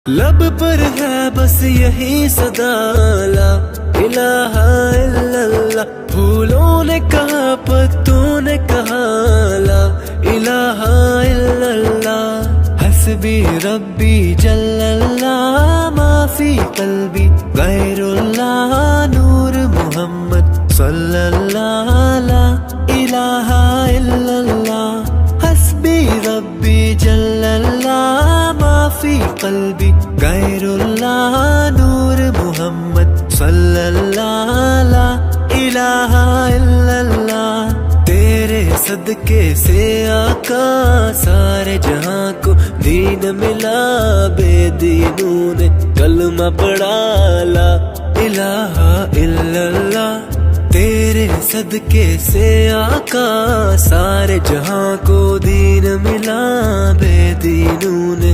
लब पर है बस यही सदा ला इलाहा इल्लल्लाह। फूलों ने कहा पत्तों ने कहा ला इलाहा इल्लल्लाह। हस्बी रब्बी जल्लल्लाह माफी कल्बी गैरुल्लाह। नूर मोहम्मद सल्लल्लाह ला इलाहा इल्लल्लाह। हस्बी रब्बी जल्लल्लाह माफी कल्बी गैरुल्लाह। नूर मोहम्मद सल्लल्लाह ला इलाहा इल्लल्लाह। तेरे सदके से आका सारे जहां को दीन मिला। बेदीनों ने कलमा पढ़ा ला इलाहा इल्लल्लाह। तेरे सदके से आका सारे जहां को दीन मिला। बेदीनों ने